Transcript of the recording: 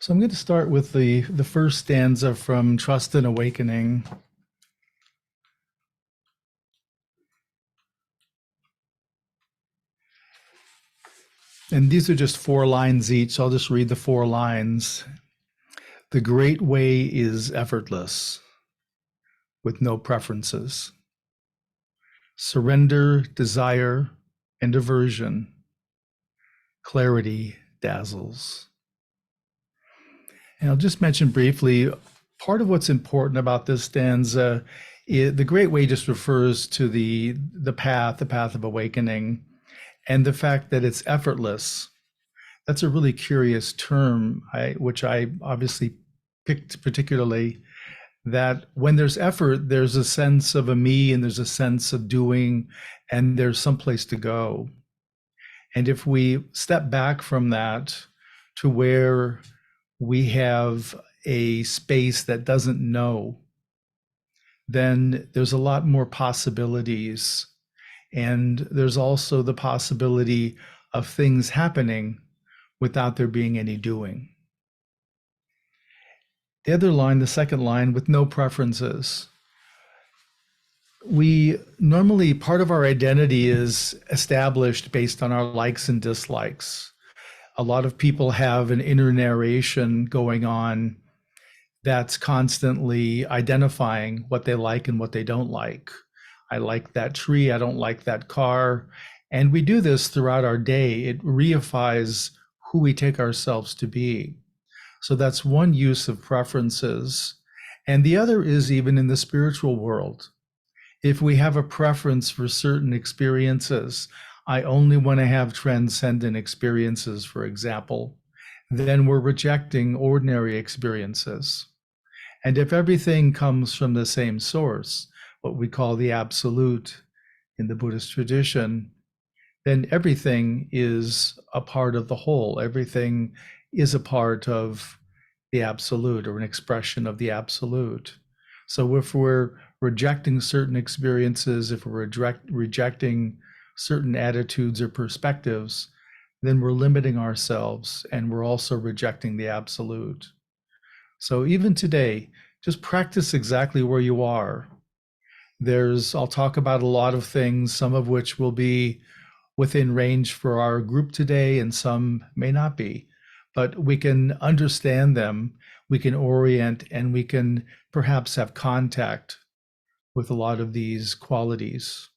So I'm going to start with the first stanza from Trust and Awakening. And these are just 4 lines each. So I'll just read the 4 lines. The great way is effortless, with no preferences. Surrender, desire, and aversion. Clarity dazzles. And I'll just mention briefly, part of what's important about this stanza, the great way just refers to the path of awakening, and the fact that it's effortless. That's a really curious term, which I obviously picked particularly, that when there's effort, there's a sense of a me and there's a sense of doing, and there's some place to go. And if we step back from that to where we have a space that doesn't know, then there's a lot more possibilities. And there's also the possibility of things happening without there being any doing. The other line, the second line, with no preferences. We normally, part of our identity is established based on our likes and dislikes. A lot of people have an inner narration going on that's constantly identifying what they like and what they don't like. I like that tree, I don't like that car. And we do this throughout our day. It reifies who we take ourselves to be. So that's one use of preferences. And the other is even in the spiritual world. If we have a preference for certain experiences, I only want to have transcendent experiences, for example, then we're rejecting ordinary experiences. And if everything comes from the same source, what we call the absolute in the Buddhist tradition, then everything is a part of the whole. Everything is a part of the absolute, or an expression of the absolute. So if we're rejecting certain experiences, if we're rejecting certain attitudes or perspectives, then we're limiting ourselves, and we're also rejecting the absolute. So even today, just practice exactly where you are. I'll talk about a lot of things, some of which will be within range for our group today, and some may not be, but we can understand them, we can orient, and we can perhaps have contact with a lot of these qualities.